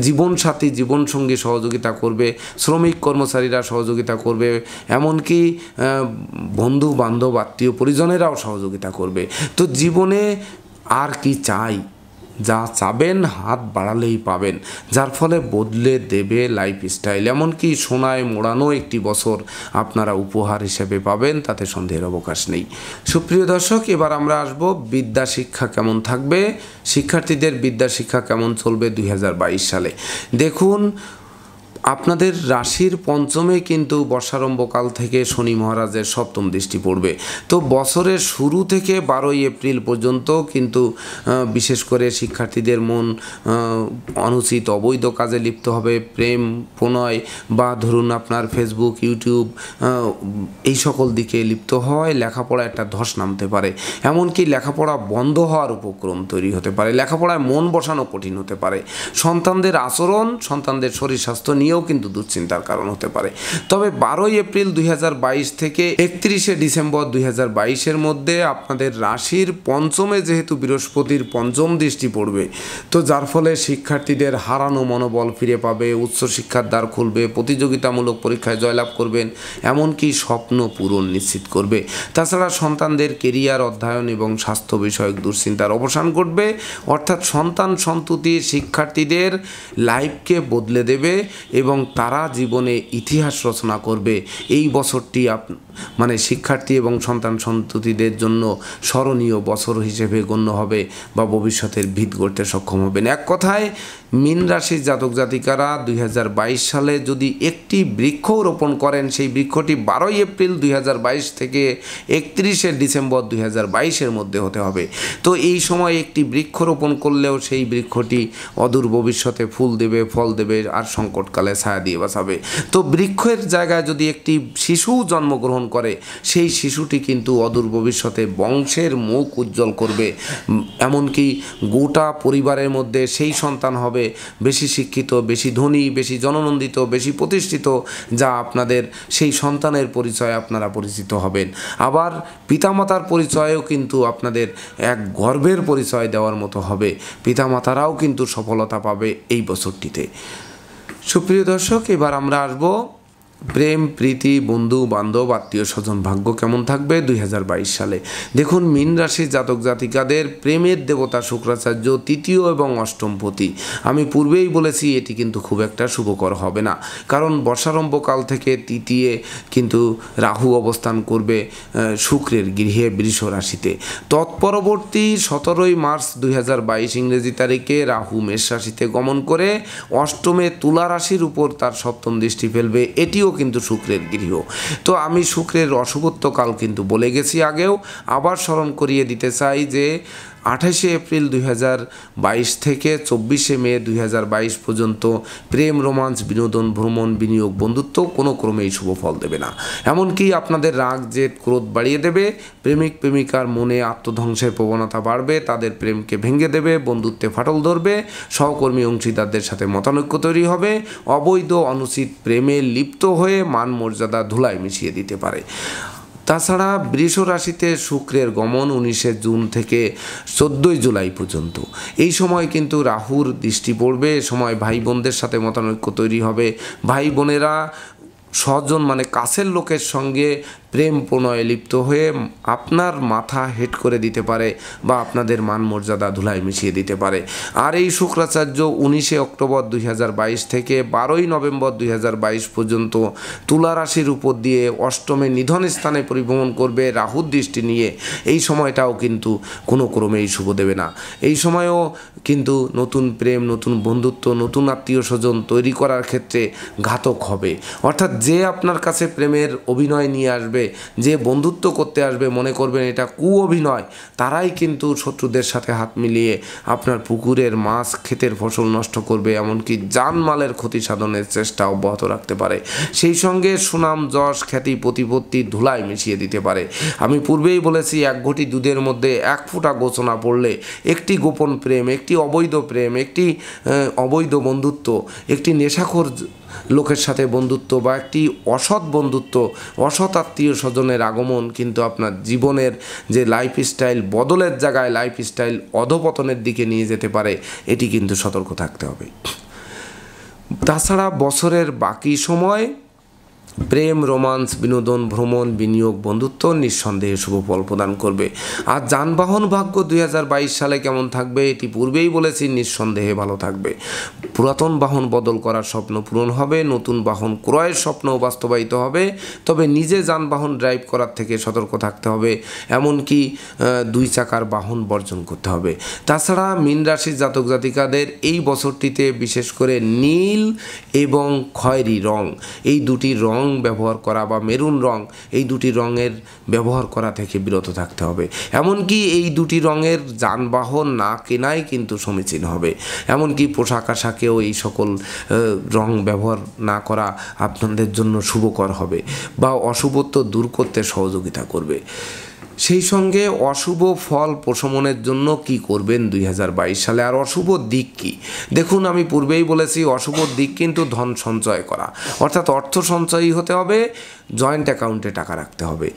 জীবনসাথী জীবনসঙ্গী সহযোগিতা করবে, শ্রমিক কর্মচারীরা সহযোগিতা করবে, এমনকি বন্ধু বান্ধব আত্মীয় পরিজনেরাও সহযোগিতা করবে। তো জীবনে আর কি চাই, যা চাবেন হাত বাড়ালেই পাবেন, যার ফলে বদলে দেবে লাইফস্টাইল। এমনকি সোনায় মোড়ানো একটি বছর আপনারা উপহার হিসেবে পাবেন, তাতে সন্দেহের অবকাশ নেই। সুপ্রিয় দর্শক, এবার আমরা আসব বিদ্যা শিক্ষা কেমন থাকবে, শিক্ষার্থীদের বিদ্যা শিক্ষা কেমন চলবে 2022 সালে। দেখুন, আপনাদের রাশির পঞ্চমে কিন্তু বর্ষারম্ভকাল থেকে শনি মহারাজের সপ্তম দৃষ্টি পড়বে। তো বছরের শুরু থেকে 12ই এপ্রিল পর্যন্ত কিন্তু বিশেষ করে শিক্ষার্থীদের মন অনুচিত অবৈধ কাজে লিপ্ত হবে, প্রেম প্রণয় বা ধরুন আপনার ফেসবুক ইউটিউব এই সকল দিকে লিপ্ত হয়, লেখাপড়া একটা ধস নামতে পারে, এমনকি লেখাপড়া বন্ধ হওয়ার উপক্রম তৈরি হতে পারে, লেখাপড়ায় মন বসানো কঠিন হতে পারে, সন্তানদের আচরণ, সন্তানদের শরীর স্বাস্থ্য নিয়েও কিন্তু দুশ্চিন্তার কারণ হতে পারে। তবে 12ই এপ্রিল 2022 থেকে 31শে ডিসেম্বর 2022-এর মধ্যে আপনাদের রাশির পঞ্চমে যেহেতু বৃহস্পতির পঞ্চম দৃষ্টি পড়বে, তো যার ফলে শিক্ষার্থীদের হারানো মনোবল ফিরে পাবে, উচ্চশিক্ষার দ্বার খুলবে, প্রতিযোগিতামূলক পরীক্ষায় জয়লাভ করবেন, এমনকি স্বপ্ন পূরণ নিশ্চিত করবে। তাছাড়া সন্তানদের কেরিয়ার, অধ্যয়ন এবং স্বাস্থ্য বিষয়ক দুশ্চিন্তার অবসান ঘটবে, অর্থাৎ সন্তান সন্ততি শিক্ষার্থীদের লাইফকে বদলে দেবে এবং তারা জীবনে ইতিহাস রচনা করবে। এই বছরটি মানে শিক্ষার্থী এবং সন্তান সন্ততিদের জন্য স্মরণীয় বছর হিসেবে গণ্য হবে বা ভবিষ্যতের ভিত গড়তে সক্ষম হবেন। এক কথায় মীন রাশির জাতক জাতিকারা 2022 সালে যদি একটি বৃক্ষ রোপণ করেন, সেই বৃক্ষটি 12ই এপ্রিল 2022 থেকে 31শে ডিসেম্বর 2022-এর মধ্যে হতে হবে। তো এই সময় একটি বৃক্ষ রোপণ করলেও সেই বৃক্ষটি অদূর ভবিষ্যতে ফুল দেবে, ফল দেবে আর সংকটকালে ছায়া দিয়ে বাঁচাবে। তো বৃক্ষের জায়গায় যদি একটি শিশু জন্মগ্রহণ করে, সেই শিশুটি কিন্তু অদূর ভবিষ্যতে বংশের মুখ উজ্জ্বল করবে, এমনকি গোটা পরিবারের মধ্যে সেই সন্তান হবে বেশি শিক্ষিত, বেশি ধনী, বেশি জননন্দিত, বেশি প্রতিষ্ঠিত, যা আপনাদের সেই সন্তানের পরিচয়ে আপনারা পরিচিত হবেন। আবার পিতামাতার পরিচয়েও কিন্তু আপনাদের এক গর্বের পরিচয় দেওয়ার মতো হবে, পিতামাতারাও কিন্তু সফলতা পাবে এই বছরটিতে। সুপ্রিয় দর্শক, এবার আমরা আসবো প্রেম, প্রীতি, বন্ধু বান্ধব, আত্মীয় স্বজন ভাগ্য কেমন থাকবে 2022 সালে। দেখুন, মীন রাশির জাতক জাতিকাদের প্রেমের দেবতা শুক্রাচার্য তৃতীয় এবং অষ্টমপতি। আমি পূর্বেই বলেছি এটি কিন্তু খুব একটা শুভকর হবে না, কারণ বর্ষারম্ভকাল থেকে তৃতীয় কিন্তু রাহু অবস্থান করবে শুক্রের গৃহে বৃষ রাশিতে। তৎপরবর্তী 17ই মার্চ 2022 ইংরেজি তারিখে রাহু মেষ রাশিতে গমন করে অষ্টমে তুলা রাশির উপর তার সপ্তম দৃষ্টি ফেলবে, এটিও কিন্তু শুক্রের গৃহ। তো আমি শুক্রের অশুভত্ব কাল কিন্তু বলে গেছি আগেও, আবার স্মরণ করিয়ে দিতে চাই যে 28শে এপ্রিল 2022 থেকে 24শে মে 2022 পর্যন্ত প্রেম, রোমাঞ্চ, বিনোদন, ভ্রমণ, বিনিয়োগ, বন্ধুত্ব কোনো ক্রমেই শুভ ফল দেবে না, এমনকি আপনাদের রাগ, জেদ, ক্রোধ বাড়িয়ে দেবে, প্রেমিক প্রেমিকার মনে আত্মধ্বংসের প্রবণতা বাড়বে, তাদের প্রেমকে ভেঙে দেবে, বন্ধুত্বে ফাটল ধরবে, সহকর্মী অংশীদারদের সাথে মতানৈক্য তৈরি হবে, অবৈধ অনুচিত প্রেমে লিপ্ত হয়ে মান মর্যাদা ধুলায় মিশিয়ে দিতে পারে। তাছাড়া বৃষ রাশিতে শুক্রের গমন 19শে জুন থেকে 14ই জুলাই পর্যন্ত। এই সময় কিন্তু রাহুর দৃষ্টি পড়বে, এ সময় ভাই বোনদের সাথে মতানৈক্য তৈরি হবে, ভাই বোনেরা স্বজন মানে কাছের লোকের সঙ্গে প্রেম প্রণয়ে লিপ্ত হয়ে আপনার মাথা হেট করে দিতে পারে বা আপনাদের মান মর্যাদা ধুলায় মিশিয়ে দিতে পারে। আর এই শুক্রাচার্য 19 অক্টোবর 2022 থেকে 12 নভেম্বর 2022 পর্যন্ত তুলা রাশির উপর দিয়ে অষ্টমে নিধন স্থানে পরিভ্রমণ করবে রাহুর দৃষ্টি নিয়ে। এই সময়টাও কিন্তু কোনো ক্রমেই শুভ দেবে না। এই সময়ও কিন্তু নতুন প্রেম, নতুন বন্ধুত্ব, নতুন আত্মীয় স্বজন তৈরি করার ক্ষেত্রে ঘাতক হবে। অর্থাৎ যে আপনার কাছে প্রেমের অভিনয় নিয়ে আসবে, যে বন্ধুত্ব করতে আসবে, মনে করবেন এটা অভিনয়, তারাই কিন্তু শত্রুদের সাথে হাত মিলিয়ে আপনার পুকুরের মাছ, ক্ষেতের ফসল নষ্ট করবে, এমনকি জানমালের ক্ষতি সাধনের চেষ্টা অব্যাহত রাখতে পারে। সেই সঙ্গে সুনাম, যশ, খ্যাতি, প্রতিপত্তি ধুলায় মিশিয়ে দিতে পারে। আমি পূর্বেই বলেছি, এক ঘটি দুধের মধ্যে এক ফোঁটা গোচনা পড়লে একটি গোপন প্রেম, একটি অবৈধ প্রেম, একটি অবৈধ বন্ধুত্ব, একটি নেশাখোর লোকের সাথে বন্ধুত্ব বা একটি অসৎ বন্ধুত্ব, অসৎ আত্মীয় স্বজনের আগমন কিন্তু আপনার জীবনের যে লাইফস্টাইল বদলের জায়গায় লাইফস্টাইল অধপতনের দিকে নিয়ে যেতে পারে। এটি কিন্তু সতর্ক থাকতে হবে। তাছাড়া বছরের বাকি সময় প্রেম, রোমান্স, বিনোদন, ভ্রমণ, বিনিয়োগ, বন্ধুত্ব নিঃসন্দেহে শুভ ফল প্রদান করবে। আর যানবাহন ভাগ্য 2022 সালে কেমন থাকবে এটি পূর্বেই বলেছি, নিঃসন্দেহে ভালো থাকবে। পুরাতন বাহন বদল করার স্বপ্ন পূরণ হবে, নতুন বাহন ক্রয়ের স্বপ্নও বাস্তবায়িত হবে। তবে নিজে যানবাহন ড্রাইভ করার থেকে সতর্ক থাকতে হবে, এমনকি 2 চাকার বাহন বর্জন করতে হবে। তাছাড়া মীন রাশির জাতক জাতিকাদের এই বছরটিতে বিশেষ করে নীল এবং খয়েরি রং, এই দুটি রং ব্যবহার করা বা মেরুন রং, এই দুটি রঙের ব্যবহার করা থেকে বিরত থাকতে হবে। এমনকি এই দুটি রঙের যানবাহন না কেনাই কিন্তু সমীচীন হবে। এমনকি পোশাক আশাকেও এই সকল রং ব্যবহার না করা আপনাদের জন্য শুভকর হবে বা অশুভত্ব দূর করতে সহযোগিতা করবে। সেই সঙ্গে অশুভ ফল প্রশমনের জন্য কি করবেন 2022 সালে, আর অশুভ দিক কি? দেখুন, আমি পূর্বেই বলেছি অশুভ দিক কিন্তু ধন সঞ্চয় করা, অর্থাৎ অর্থ সঞ্চয়ী হতে হবে, জয়েন্ট অ্যাকাউন্টে টাকা রাখতে হবে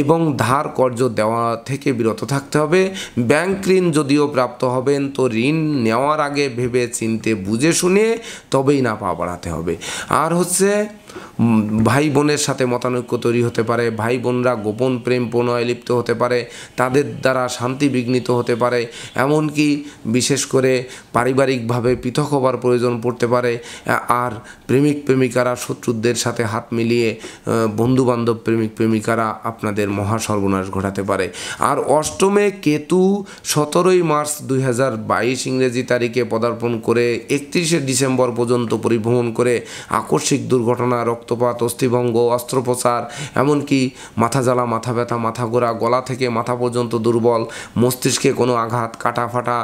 এবং ধার কর্জ দেওয়া থেকে বিরত থাকতে হবে। ব্যাংক ঋণ যদিও প্রাপ্ত হবেন, তো ঋণ নেওয়ার আগে ভেবে চিনতে বুঝে শুনে তবেই না পা বাড়াতে হবে। আর হচ্ছে ভাই বোনের সাথে মতানৈক্য তৈরি হতে পারে, ভাই বোনরা গোপন প্রেম প্রণয়ে লিপ্ত হতে পারে, তাদের দ্বারা শান্তি বিঘ্নিত হতে পারে, এমনকি বিশেষ করে পারিবারিকভাবে পৃথক হবার প্রয়োজন পড়তে পারে। আর প্রেমিক প্রেমিকারা শত্রুদের সাথে হাত মিলিয়ে বন্ধুবান্ধব প্রেমিক প্রেমিকারা আপনাদের মহা সর্বনাশ ঘটাতে পারে। আর অষ্টমে কেতু 17 মার্চ 2022 ইংরেজি তারিখে পদার্পণ করে 31 ডিসেম্বর পর্যন্ত পরিভ্রমণ করে আকস্মিক দুর্ঘটনা, রক্তপাত, অস্থিভঙ্গ, অস্ত্রোপচার, এমনকি মাথা জ্বালা, মাথা ব্যথা, মাথা ঘোরা, গলা থেকে মাথা পর্যন্ত দুর্বল, মস্তিষ্কে কোনো আঘাত, কাটা ফাটা,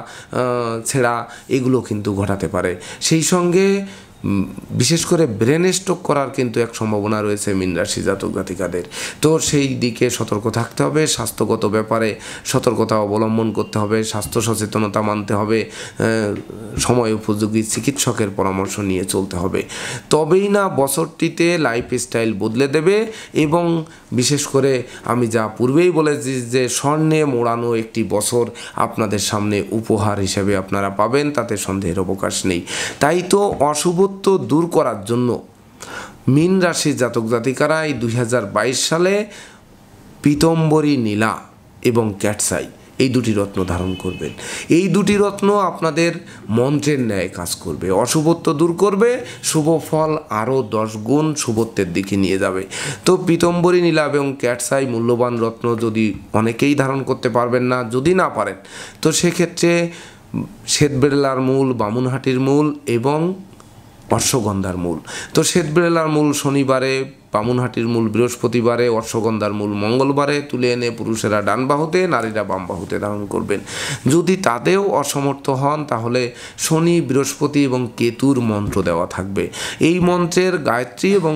ছেঁড়া, এগুলো কিন্তু ঘটাতে পারে। সেই সঙ্গে বিশেষ করে ব্রেন স্ট্রোক করার কিন্তু এক সম্ভাবনা রয়েছে মীন রাশি জাতক জাতিকাদের। তো সেই দিকে সতর্ক থাকতে হবে, স্বাস্থ্যগত ব্যাপারে সতর্কতা অবলম্বন করতে হবে, স্বাস্থ্য সচেতনতা মানতে হবে, সময় উপযোগী চিকিৎসকের পরামর্শ নিয়ে চলতে হবে। তবেই না বছরটিতে লাইফস্টাইল বদলে দেবে। এবং বিশেষ করে আমি যা পূর্বেই বলেছি যে স্বর্ণে মোড়ানো একটি বছর আপনাদের সামনে উপহার হিসেবে আপনারা পাবেন, তাতে সন্দেহের অবকাশ নেই। তাই তো অশুভত্ব দূর করার জন্য মীন রাশির জাতক জাতিকারা এই 2022 সালে পীতম্বরী নীলা এবং ক্যাটসাই, এই দুটি রত্ন ধারণ করবেন। এই দুটি রত্ন আপনাদের মন্ত্রের ন্যায় কাজ করবে, অশুভত্ব দূর করবে, শুভ ফল আরও 10 গুণ শুভত্বের দিকে নিয়ে যাবে। তো পীতম্বরী নীলা এবং ক্যাটসাই মূল্যবান রত্ন, যদি অনেকেই ধারণ করতে পারবেন না, যদি না পারেন, তো সেক্ষেত্রে শ্বেতবেলার মূল, বামুনহাটির মূল এবং অশ্বগন্ধার মূল। তো শ্বেতবেলার মূল শনিবারে, বামুনহাটির মূল বৃহস্পতিবারে, অশ্বগন্ধার মূল মঙ্গলবারে তুলে এনে পুরুষেরা ডান বাহুতে, নারীরা বাম বাহুতে ধারণ করবেন। যদি তাতেও অসমর্থ হন, তাহলে শনি, বৃহস্পতি এবং কেতুর মন্ত্র দেওয়া থাকবে। এই মন্ত্রের গায়ত্রী এবং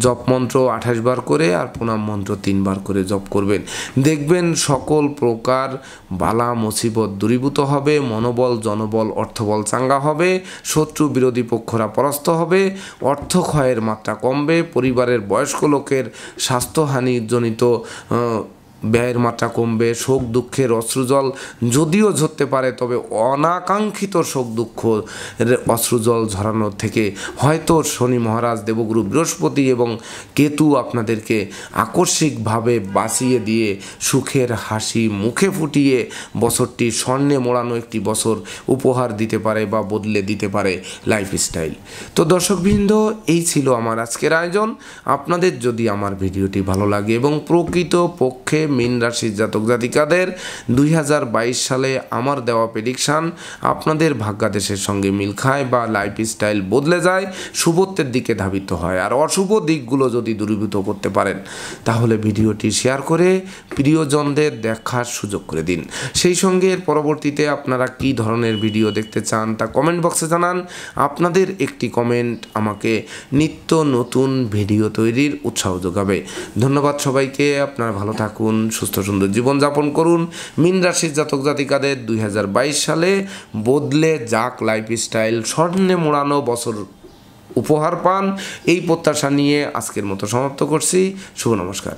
জপ মন্ত্র 28 বার করে আর প্রণাম মন্ত্র 3 বার করে জপ করবেন। দেখবেন সকল প্রকার বালা মুসিবত দূরীভূত হবে, মনোবল, জনবল, অর্থবল চাঙ্গা হবে, শত্রু বিরোধী পক্ষরা পরাস্ত হবে, অর্থ ক্ষয়ের মাত্রা কমবে, পরিবারের বয়স্ক লোকের স্বাস্থ্যহানিজনিত ব্যয়ের মাত্রা কমবে, শোক দুঃখের অশ্রুজল যদিও ঝরতে পারে, তবে অনাকাঙ্ক্ষিত শোক দুঃখ অশ্রুজল ঝরানোর থেকে হয়তো শনি মহারাজ, দেবগুরু বৃহস্পতি এবং কেতু আপনাদেরকে আকস্মিকভাবে বাঁচিয়ে দিয়ে সুখের হাসি মুখে ফুটিয়ে বছরটি স্বর্ণে মোড়ানো একটি বছর উপহার দিতে পারে বা বদলে দিতে পারে লাইফস্টাইল। তো দর্শকবৃন্দ, এই ছিল আমার আজকের আয়োজন। আপনাদের যদি আমার ভিডিওটি ভালো লাগে এবং প্রকৃত পক্ষে মীন রাশির জাতক জাতিকাদের 2022 সালে আমার দেওয়া প্রেডিকশান আপনাদের ভাগ্যাদেশের সঙ্গে মিল খায় বা লাইফস্টাইল বদলে যায়, শুভত্বের দিকে ধাবিত হয়, আর অশুভ দিকগুলো যদি দূরীভূত করতে পারেন তাহলে ভিডিওটি শেয়ার করে প্রিয়জনদের দেখার সুযোগ করে দিন। সেই সঙ্গে এর পরবর্তীতে আপনারা কী ধরনের ভিডিও দেখতে চান তা কমেন্ট বক্সে জানান। আপনাদের একটি কমেন্ট আমাকে নিত্য নতুন ভিডিও তৈরির উৎসাহ যোগাবে। ধন্যবাদ সবাইকে। আপনারা ভালো থাকুন, সুস্থ সুন্দর জীবনযাপন করুন। মীন রাশির জাতক জাতিকাদের 2022 সালে বদলে যাক লাইফস্টাইল, স্বর্ণে মোড়ানো বছর উপহার পান, এই প্রত্যাশা নিয়ে আজকের মতো সমাপ্ত করছি। শুভ নমস্কার।